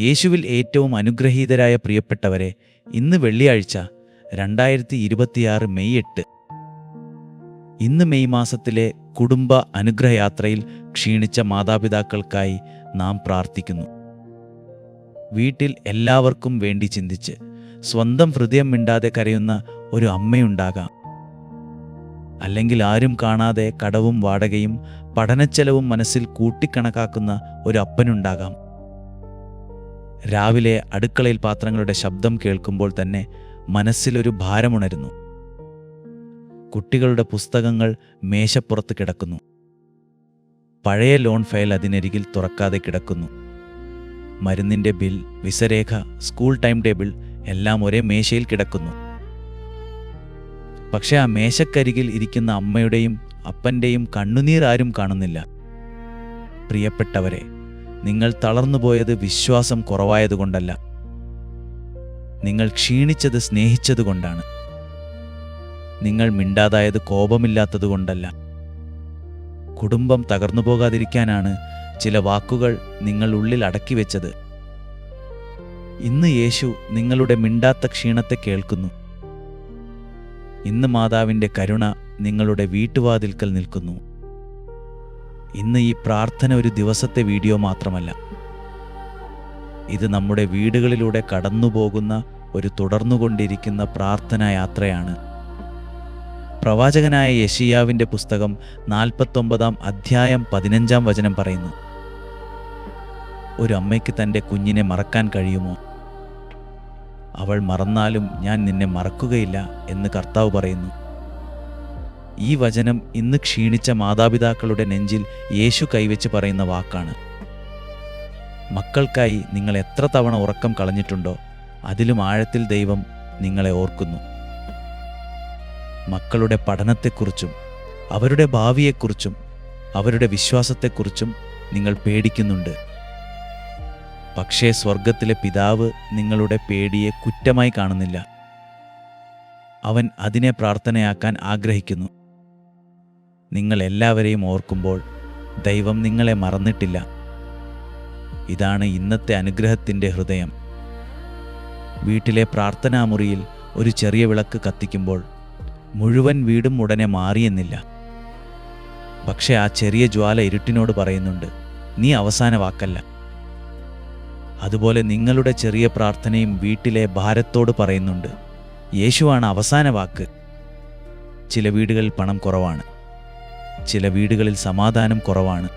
യേശുവിൽ ഏറ്റവും അനുഗ്രഹീതരായ പ്രിയപ്പെട്ടവരെ, ഇന്ന് വെള്ളിയാഴ്ച 2026 മെയ് 8. ഇന്ന് മെയ് മാസത്തിലെ കുടുംബ അനുഗ്രഹയാത്രയിൽ ക്ഷീണിച്ച മാതാപിതാക്കൾക്കായി നാം പ്രാർത്ഥിക്കുന്നു. വീട്ടിൽ എല്ലാവർക്കും വേണ്ടി ചിന്തിച്ച് സ്വന്തം ഹൃദയം മിണ്ടാതെ കരയുന്ന ഒരു അമ്മയുണ്ടാകാം. അല്ലെങ്കിൽ ആരും കാണാതെ കടവും വാടകയും പഠനച്ചെലവും മനസ്സിൽ കൂട്ടിക്കണക്കാക്കുന്ന ഒരു അപ്പനുണ്ടാകാം. രാവിലെ അടുക്കളയിൽ പാത്രങ്ങളുടെ ശബ്ദം കേൾക്കുമ്പോൾ തന്നെ മനസ്സിലൊരു ഭാരമുണരുന്നു. കുട്ടികളുടെ പുസ്തകങ്ങൾ മേശപ്പുറത്ത് കിടക്കുന്നു. പഴയ ലോൺ ഫയൽ അതിനരികിൽ തുറക്കാതെ കിടക്കുന്നു. മരുന്നിൻ്റെ ബിൽ, വിസരേഖ, സ്കൂൾ ടൈം ടേബിൾ എല്ലാം ഒരേ മേശയിൽ കിടക്കുന്നു. പക്ഷെ ആ മേശക്കരികിൽ ഇരിക്കുന്ന അമ്മയുടെയും അപ്പൻ്റെയും കണ്ണുനീർ ആരും കാണുന്നില്ല. പ്രിയപ്പെട്ടവരെ, നിങ്ങൾ തളർന്നുപോയത് വിശ്വാസം കുറവായതുകൊണ്ടല്ല, നിങ്ങൾ ക്ഷീണിച്ചത് സ്നേഹിച്ചതുകൊണ്ടാണ്. നിങ്ങൾ മിണ്ടാതായത് കോപമില്ലാത്തതുകൊണ്ടല്ല. കുടുംബം തകർന്നു പോകാതിരിക്കാനാണ് ചില വാക്കുകൾ നിങ്ങൾ ഉള്ളിൽ അടക്കി വെച്ചത്. ഇന്ന് യേശു നിങ്ങളുടെ മിണ്ടാത്ത ക്ഷീണത്തെ കേൾക്കുന്നു. ഇന്ന് മാതാവിൻ്റെ കരുണ നിങ്ങളുടെ വീട്ടുവാതിൽക്കൽ നിൽക്കുന്നു. ഇന്ന് ഈ പ്രാർത്ഥന ഒരു ദിവസത്തെ വീഡിയോ മാത്രമല്ല, ഇത് നമ്മുടെ വീടുകളിലൂടെ കടന്നുപോകുന്ന ഒരു തുടർന്നുകൊണ്ടിരിക്കുന്ന പ്രാർത്ഥനാ യാത്രയാണ്. പ്രവാചകനായ യെശയ്യാവിൻ്റെ പുസ്തകം 49 അധ്യായം 15 വചനം പറയുന്നു, ഒരു അമ്മയ്ക്ക് തൻ്റെ കുഞ്ഞിനെ മറക്കാൻ കഴിയുമോ? അവൾ മറന്നാലും ഞാൻ നിന്നെ മറക്കുകയില്ല എന്ന് കർത്താവ് പറയുന്നു. ഈ വചനം ഇന്ന് ക്ഷീണിച്ച മാതാപിതാക്കളുടെ നെഞ്ചിൽ യേശു കൈവച്ച് പറയുന്ന വാക്കാണ്. മക്കൾക്കായി നിങ്ങൾ എത്ര തവണ ഉറക്കം കളഞ്ഞിട്ടുണ്ടോ, അതിലും ആഴത്തിൽ ദൈവം നിങ്ങളെ ഓർക്കുന്നു. മക്കളുടെ പഠനത്തെക്കുറിച്ചും അവരുടെ ഭാവിയെക്കുറിച്ചും അവരുടെ വിശ്വാസത്തെക്കുറിച്ചും നിങ്ങൾ പേടിക്കുന്നുണ്ട്. പക്ഷേ സ്വർഗത്തിലെ പിതാവ് നിങ്ങളുടെ പേടിയെ കുറ്റമായി കാണുന്നില്ല. അവൻ അതിനെ പ്രാർത്ഥനയാക്കാൻ ആഗ്രഹിക്കുന്നു. നിങ്ങൾ എല്ലാവരെയും ഓർക്കുമ്പോൾ ദൈവം നിങ്ങളെ മറന്നിട്ടില്ല. ഇതാണ് ഇന്നത്തെ അനുഗ്രഹത്തിൻ്റെ ഹൃദയം. വീട്ടിലെ പ്രാർത്ഥനാമുറിയിൽ ഒരു ചെറിയ വിളക്ക് കത്തിക്കുമ്പോൾ മുഴുവൻ വീടും ഉടനെ മാറിയെന്നില്ല. പക്ഷെ ആ ചെറിയ ജ്വാല ഇരുട്ടിനോട് പറയുന്നുണ്ട്, നീ അവസാന വാക്കല്ല. അതുപോലെ നിങ്ങളുടെ ചെറിയ പ്രാർത്ഥനയും വീട്ടിലെ ഭാരത്തോട് പറയുന്നുണ്ട്, യേശുവാണ് അവസാന വാക്ക്. ചില വീടുകളിൽ പണം കുറവാണ്, ചില വീടുകളിൽ സമാധാനം കുറവാണ്,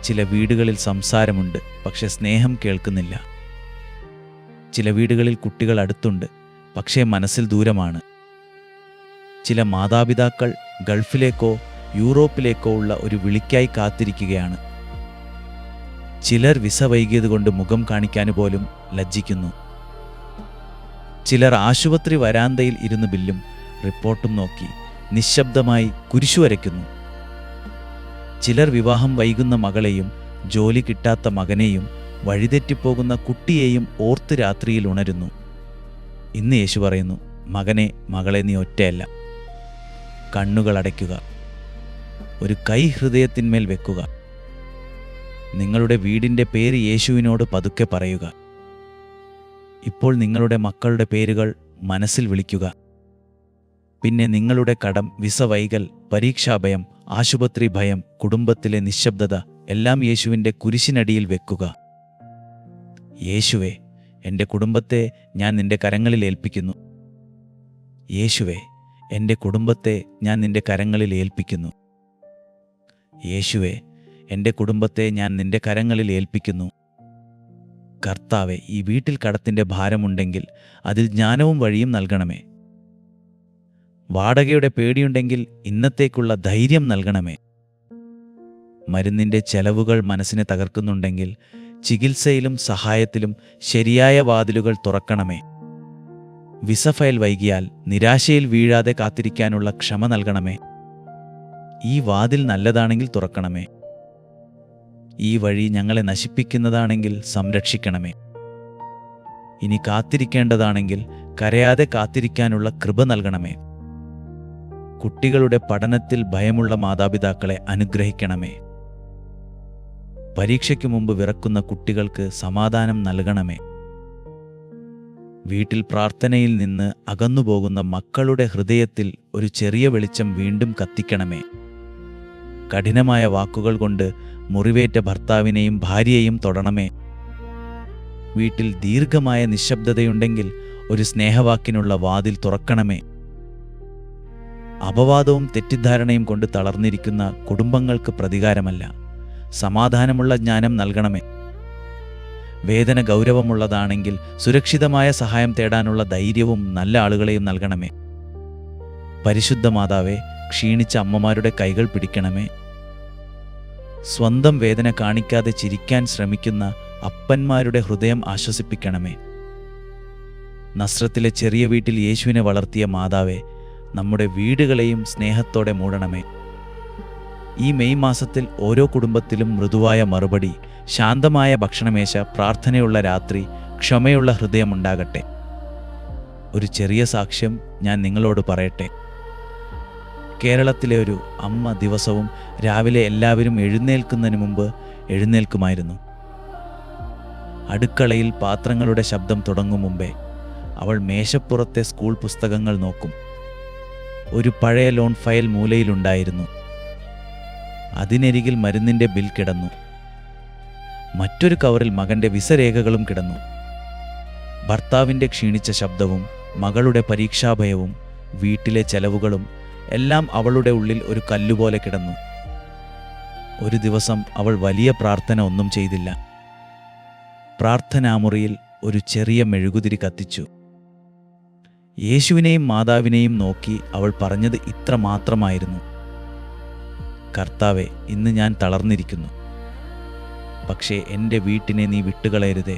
ചില വീടുകളിൽ സംസാരമുണ്ട് പക്ഷെ സ്നേഹം കേൾക്കുന്നില്ല. ചില വീടുകളിൽ കുട്ടികൾ അടുത്തുണ്ട് പക്ഷേ മനസ്സിൽ ദൂരമാണ്. ചില മാതാപിതാക്കൾ ഗൾഫിലേക്കോ യൂറോപ്പിലേക്കോ ഉള്ള ഒരു വിളിക്കായി കാത്തിരിക്കുകയാണ്. ചിലർ വിസ വൈകിയതുകൊണ്ട് മുഖം കാണിക്കാൻ പോലും ലജ്ജിക്കുന്നു. ചിലർ ആശുപത്രി വരാന്തയിൽ ഇരുന്ന് ബില്ലും റിപ്പോർട്ടും നോക്കി നിശബ്ദമായി കുരിശു വരയ്ക്കുന്നു. ചിലർ വിവാഹം വൈകുന്ന മകളെയും ജോലി കിട്ടാത്ത മകനെയും വഴിതെറ്റിപ്പോകുന്ന കുട്ടിയെയും ഓർത്ത് രാത്രിയിൽ ഉണരുന്നു. ഇന്ന് യേശു പറയുന്നു, മകനെ, മകളെ, നീ ഒറ്റയല്ല. കണ്ണുകൾ അടയ്ക്കുക, ഒരു കൈ ഹൃദയത്തിന്മേൽ വെക്കുക. നിങ്ങളുടെ വീടിൻ്റെ പേര് യേശുവിനോട് പതുക്കെ പറയുക. ഇപ്പോൾ നിങ്ങളുടെ മക്കളുടെ പേരുകൾ മനസ്സിൽ വിളിക്കുക. പിന്നെ നിങ്ങളുടെ കടം, വിസ വൈകൽ, പരീക്ഷാഭയം, ആശുപത്രി ഭയം, കുടുംബത്തിലെ നിശബ്ദത എല്ലാം യേശുവിൻ്റെ കുരിശിനടിയിൽ വെക്കുക. യേശുവേ, എൻ്റെ കുടുംബത്തെ ഞാൻ നിൻ്റെ കരങ്ങളിൽ ഏൽപ്പിക്കുന്നു. യേശുവേ, എൻ്റെ കുടുംബത്തെ ഞാൻ നിൻ്റെ കരങ്ങളിൽ ഏൽപ്പിക്കുന്നു. യേശുവേ, എൻ്റെ കുടുംബത്തെ ഞാൻ നിൻ്റെ കരങ്ങളിൽ ഏൽപ്പിക്കുന്നു. കർത്താവെ, ഈ വീട്ടിൽ കടത്തിൻ്റെ ഭാരമുണ്ടെങ്കിൽ അതിൽ ജ്ഞാനവും വഴിയും നൽകണമേ. വാടകയുടെ പേടിയുണ്ടെങ്കിൽ ഇന്നത്തേക്കുള്ള ധൈര്യം നൽകണമേ. മരുന്നിൻ്റെ ചെലവുകൾ മനസ്സിനെ തകർക്കുന്നുണ്ടെങ്കിൽ ചികിത്സയിലും സഹായത്തിലും ശരിയായ വാതിലുകൾ തുറക്കണമേ. വിസ ഫയൽ വൈകിയാൽ നിരാശയിൽ വീഴാതെ കാത്തിരിക്കാനുള്ള ക്ഷമ നൽകണമേ. ഈ വാതിൽ നല്ലതാണെങ്കിൽ തുറക്കണമേ. ഈ വഴി ഞങ്ങളെ നശിപ്പിക്കുന്നതാണെങ്കിൽ സംരക്ഷിക്കണമേ. ഇനി കാത്തിരിക്കേണ്ടതാണെങ്കിൽ കരയാതെ കാത്തിരിക്കാനുള്ള കൃപ നൽകണമേ. കുട്ടികളുടെ പഠനത്തിൽ ഭയമുള്ള മാതാപിതാക്കളെ അനുഗ്രഹിക്കണമേ. പരീക്ഷയ്ക്ക് മുമ്പ് വിറക്കുന്ന കുട്ടികൾക്ക് സമാധാനം നൽകണമേ. വീട്ടിൽ പ്രാർത്ഥനയിൽ നിന്ന് അകന്നുപോകുന്ന മക്കളുടെ ഹൃദയത്തിൽ ഒരു ചെറിയ വെളിച്ചം വീണ്ടും കത്തിക്കണമേ. കഠിനമായ വാക്കുകൾ കൊണ്ട് മുറിവേറ്റ ഭർത്താവിനെയും ഭാര്യയെയും തൊടണമേ. വീട്ടിൽ ദീർഘമായ നിശബ്ദതയുണ്ടെങ്കിൽ ഒരു സ്നേഹവാക്കിനുള്ള വാതിൽ തുറക്കണമേ. അപവാദവും തെറ്റിദ്ധാരണയും കൊണ്ട് തളർന്നിരിക്കുന്ന കുടുംബങ്ങൾക്ക് പ്രതികാരമല്ല, സമാധാനമുള്ള ജ്ഞാനം നൽകണമേ. വേദന ഗൗരവമുള്ളതാണെങ്കിൽ സുരക്ഷിതമായ സഹായം തേടാനുള്ള ധൈര്യവും നല്ല ആളുകളെയും നൽകണമേ. പരിശുദ്ധ മാതാവേ, ക്ഷീണിച്ച അമ്മമാരുടെ കൈകൾ പിടിക്കണമേ. സ്വന്തം വേദന കാണിക്കാതെ ചിരിക്കാൻ ശ്രമിക്കുന്ന അപ്പന്മാരുടെ ഹൃദയം ആശ്വസിപ്പിക്കണമേ. നസ്രത്തിലെ ചെറിയ വീട്ടിൽ യേശുവിനെ വളർത്തിയ മാതാവേ, നമ്മുടെ വീടുകളെയും സ്നേഹത്തോടെ മൂടണമേ. ഈ മെയ് മാസത്തിൽ ഓരോ കുടുംബത്തിലും മൃദുവായ മറുപടി, ശാന്തമായ ഭക്ഷണമേശ, പ്രാർത്ഥനയുള്ള രാത്രി, ക്ഷമയുള്ള ഹൃദയമുണ്ടാകട്ടെ. ഒരു ചെറിയ സാക്ഷ്യം ഞാൻ നിങ്ങളോട് പറയട്ടെ. കേരളത്തിലെ ഒരു അമ്മ ദിവസവും രാവിലെ എല്ലാവരും എഴുന്നേൽക്കുന്നതിന് മുമ്പ് എഴുന്നേൽക്കുമായിരുന്നു. അടുക്കളയിൽ പാത്രങ്ങളുടെ ശബ്ദം തുടങ്ങും മുമ്പേ അവൾ മേശപ്പുറത്തെ സ്കൂൾ പുസ്തകങ്ങൾ നോക്കും. ഒരു പഴയ ലോൺ ഫയൽ മൂലയിലുണ്ടായിരുന്നു. അതിനരികിൽ മരുന്നിൻ്റെ ബിൽ കിടന്നു. മറ്റൊരു കവറിൽ മകൻ്റെ വിസരേഖകളും കിടന്നു. ഭർത്താവിൻ്റെ ക്ഷീണിച്ച ശബ്ദവും മകളുടെ പരീക്ഷാഭയവും വീട്ടിലെ ചെലവുകളും എല്ലാം അവളുടെ ഉള്ളിൽ ഒരു കല്ലുപോലെ കിടന്നു. ഒരു ദിവസം അവൾ വലിയ പ്രാർത്ഥന ഒന്നും ചെയ്തില്ല. പ്രാർത്ഥനാമുറിയിൽ ഒരു ചെറിയ മെഴുകുതിരി കത്തിച്ചു. യേശുവിനെയും മാതാവിനെയും നോക്കി അവൾ പറഞ്ഞത് ഇത്ര മാത്രമായിരുന്നു: കർത്താവേ, ഇന്ന് ഞാൻ തളർന്നിരിക്കുന്നു. പക്ഷേ എൻ്റെ വീട്ടിനെ നീ വിട്ടുകളയരുതേ.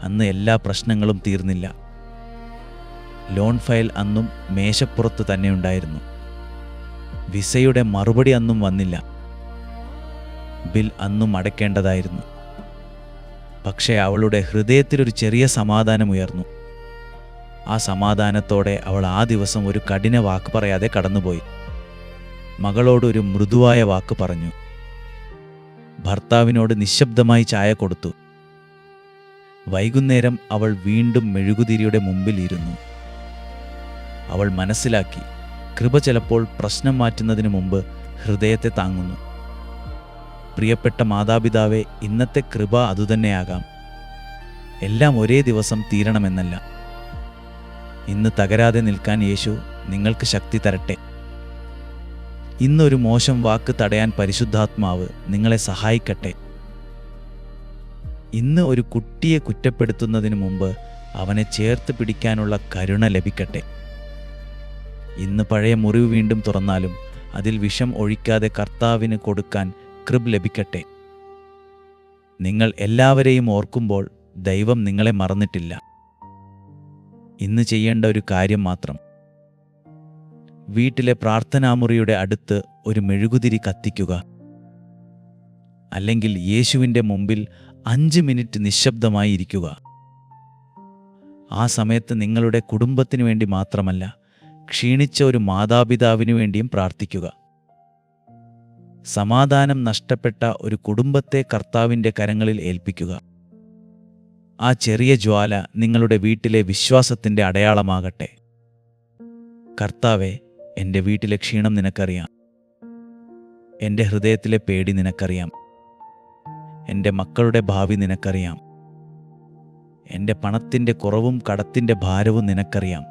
അന്ന് എല്ലാ പ്രശ്നങ്ങളും തീർന്നില്ല. ലോൺ ഫയൽ അന്നും മേശപ്പുറത്ത് തന്നെ ഉണ്ടായിരുന്നു. വിസയുടെ മറുപടി അന്നും വന്നില്ല. ബിൽ അന്നും അടയ്ക്കേണ്ടതായിരുന്നു. പക്ഷേ അവളുടെ ഹൃദയത്തിലൊരു ചെറിയ സമാധാനമുയർന്നു. ആ സമാധാനത്തോടെ അവൾ ആ ദിവസം ഒരു കഠിന വാക്ക് പറയാതെ കടന്നുപോയി. മകളോട് ഒരു മൃദുവായ വാക്ക് പറഞ്ഞു. ഭർത്താവിനോട് നിശബ്ദമായി ചായ കൊടുത്തു. വൈകുന്നേരം അവൾ വീണ്ടും മെഴുകുതിരിയുടെ മുമ്പിൽ ഇരുന്നു. അവൾ മനസ്സിലാക്കി, കൃപ ചിലപ്പോൾ പ്രശ്നം മാറ്റുന്നതിന് മുമ്പ് ഹൃദയത്തെ താങ്ങുന്നു. പ്രിയപ്പെട്ട മാതാപിതാവേ, ഇന്നത്തെ കൃപ അതുതന്നെയാകാം. എല്ലാം ഒരേ ദിവസം തീരണമെന്നല്ല. ഇന്ന് തകരാതെ നിൽക്കാൻ യേശു നിങ്ങൾക്ക് ശക്തി തരട്ടെ. ഇന്നൊരു മോശം വാക്ക് തടയാൻ പരിശുദ്ധാത്മാവ് നിങ്ങളെ സഹായിക്കട്ടെ. ഇന്ന് ഒരു കുട്ടിയെ കുറ്റപ്പെടുത്തുന്നതിന് മുമ്പ് അവനെ ചേർത്ത് പിടിക്കാനുള്ള കരുണ ലഭിക്കട്ടെ. ഇന്ന് പഴയ മുറിവ് വീണ്ടും തുറന്നാലും അതിൽ വിഷം ഒഴിക്കാതെ കർത്താവിന് കൊടുക്കാൻ കൃപ ലഭിക്കട്ടെ. നിങ്ങൾ എല്ലാവരെയും ഓർക്കുമ്പോൾ ദൈവം നിങ്ങളെ മറന്നിട്ടില്ല. ഇന്ന് ചെയ്യേണ്ട ഒരു കാര്യം മാത്രം: വീട്ടിലെ പ്രാർത്ഥനാമുറിയുടെ അടുത്ത് ഒരു മെഴുകുതിരി കത്തിക്കുക. അല്ലെങ്കിൽ യേശുവിൻ്റെ മുമ്പിൽ 5 മിനിറ്റ് നിശബ്ദമായി ഇരിക്കുക. ആ സമയത്ത് നിങ്ങളുടെ കുടുംബത്തിനു വേണ്ടി മാത്രമല്ല, ക്ഷീണിച്ച ഒരു മാതാപിതാവിനു വേണ്ടിയും പ്രാർത്ഥിക്കുക. സമാധാനം നഷ്ടപ്പെട്ട ഒരു കുടുംബത്തെ കർത്താവിൻ്റെ കരങ്ങളിൽ ഏൽപ്പിക്കുക. ആ ചെറിയ ജ്വാല നിങ്ങളുടെ വീട്ടിലെ വിശ്വാസത്തിൻ്റെ അടയാളമാകട്ടെ. കർത്താവേ, എൻ്റെ വീട്ടിലെ ക്ഷീണം നിനക്കറിയാം. എൻ്റെ ഹൃദയത്തിലെ പേടി നിനക്കറിയാം. എൻ്റെ മക്കളുടെ ഭാവി നിനക്കറിയാം. എൻ്റെ പണത്തിൻ്റെ കുറവും കടത്തിൻ്റെ ഭാരവും നിനക്കറിയാം.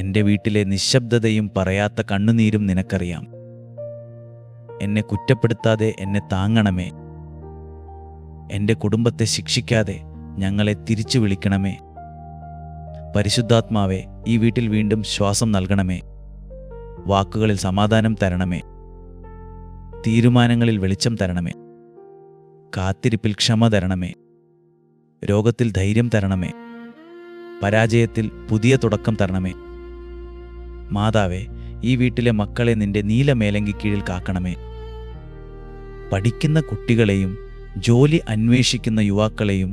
എൻ്റെ വീട്ടിലെ നിശബ്ദതയും പറയാത്ത കണ്ണുനീരും നിനക്കറിയാം. എന്നെ കുറ്റപ്പെടുത്താതെ എന്നെ താങ്ങണമേ. എൻ്റെ കുടുംബത്തെ ശിക്ഷിക്കാതെ ഞങ്ങളെ തിരിച്ചു വിളിക്കണമേ. പരിശുദ്ധാത്മാവേ, ഈ വീട്ടിൽ വീണ്ടും ശ്വാസം നൽകണമേ. വാക്കുകളിൽ സമാധാനം തരണമേ. തീരുമാനങ്ങളിൽ വെളിച്ചം തരണമേ. കാത്തിരിപ്പിൽ ക്ഷമ തരണമേ. രോഗത്തിൽ ധൈര്യം തരണമേ. പരാജയത്തിൽ പുതിയ തുടക്കം തരണമേ. മാതാവേ, ഈ വീട്ടിലെ മക്കളെ നിന്റെ നീലമേലങ്കി കീഴിൽ കാക്കണമേ. പഠിക്കുന്ന കുട്ടികളെയും ജോലി അന്വേഷിക്കുന്ന യുവാക്കളെയും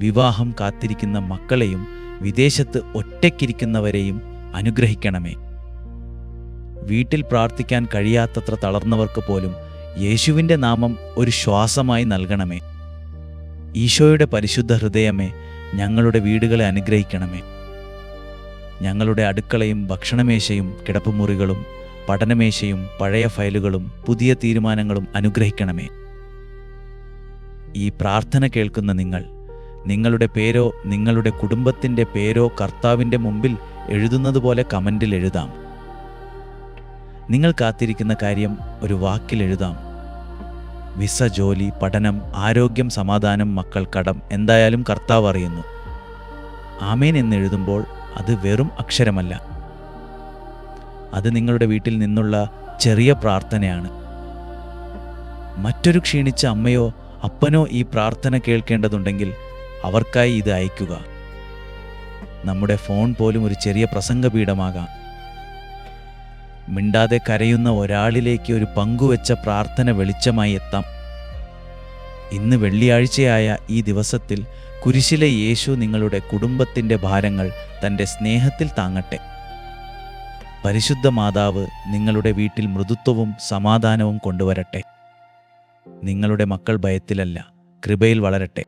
വിവാഹം കാത്തിരിക്കുന്ന മക്കളെയും വിദേശത്ത് ഒറ്റയ്ക്കിരിക്കുന്നവരെയും അനുഗ്രഹിക്കണമേ. വീട്ടിൽ പ്രാർത്ഥിക്കാൻ കഴിയാത്തത്ര തളർന്നവർക്ക് പോലും യേശുവിൻ്റെ നാമം ഒരു ശ്വാസമായി നൽകണമേ. ഈശോയുടെ പരിശുദ്ധ ഹൃദയമേ, ഞങ്ങളുടെ വീടുകളെ അനുഗ്രഹിക്കണമേ. ഞങ്ങളുടെ അടുക്കളയും ഭക്ഷണമേശയും കിടപ്പുമുറികളും പഠനമേശയും പഴയ ഫയലുകളും പുതിയ തീരുമാനങ്ങളും അനുഗ്രഹിക്കണമേ. ഈ പ്രാർത്ഥന കേൾക്കുന്ന നിങ്ങളുടെ പേരോ നിങ്ങളുടെ കുടുംബത്തിൻ്റെ പേരോ കർത്താവിൻ്റെ മുമ്പിൽ എഴുതുന്നതുപോലെ കമൻറ്റിൽ എഴുതാം. നിങ്ങൾ കാത്തിരിക്കുന്ന കാര്യം ഒരു വാക്കിൽ എഴുതാം. വിസ, ജോലി, പഠനം, ആരോഗ്യം, സമാധാനം, മക്കൾ, കടം, എന്തായാലും കർത്താവ് അറിയുന്നു. ആമേൻ എന്നെഴുതുമ്പോൾ അത് വെറും അക്ഷരമല്ല, അത് നിങ്ങളുടെ വീട്ടിൽ നിന്നുള്ള ചെറിയ പ്രാർത്ഥനയാണ്. മറ്റൊരു ക്ഷീണിച്ച അമ്മയോ അപ്പനോ ഈ പ്രാർത്ഥന കേൾക്കേണ്ടതുണ്ടെങ്കിൽ അവർക്കായി ഇത് അയയ്ക്കുക. നമ്മുടെ ഫോൺ പോലും ഒരു ചെറിയ പ്രസംഗപീഠമാകാം. മിണ്ടാതെ കരയുന്ന ഒരാളിലേക്ക് ഒരു പങ്കുവെച്ച പ്രാർത്ഥന വെളിച്ചമായി എത്താം. ഇന്ന് വെള്ളിയാഴ്ചയായ ഈ ദിവസത്തിൽ കുരിശിലെ യേശു നിങ്ങളുടെ കുടുംബത്തിൻ്റെ ഭാരങ്ങൾ തൻ്റെ സ്നേഹത്തിൽ താങ്ങട്ടെ. പരിശുദ്ധ മാതാവ് നിങ്ങളുടെ വീട്ടിൽ മൃദുത്വവും സമാധാനവും കൊണ്ടുവരട്ടെ. നിങ്ങളുടെ മക്കൾ ഭയത്തിലല്ല, കൃപയിൽ വളരട്ടെ.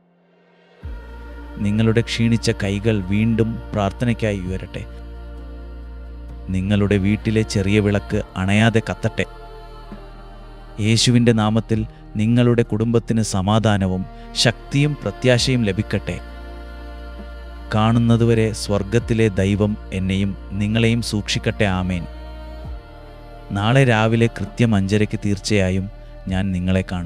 നിങ്ങളുടെ ക്ഷീണിച്ച കൈകൾ വീണ്ടും പ്രാർത്ഥനയ്ക്കായി ഉയരട്ടെ. നിങ്ങളുടെ വീട്ടിലെ ചെറിയ വിളക്ക് അണയാതെ കത്തട്ടെ. യേശുവിൻ്റെ നാമത്തിൽ നിങ്ങളുടെ കുടുംബത്തിന് സമാധാനവും ശക്തിയും പ്രത്യാശയും ലഭിക്കട്ടെ. കാണുന്നതുവരെ സ്വർഗത്തിലെ ദൈവം എന്നെയും നിങ്ങളെയും സൂക്ഷിക്കട്ടെ. ആമേൻ. നാളെ രാവിലെ കൃത്യം 5:30 തീർച്ചയായും ഞാൻ നിങ്ങളെ കാണും.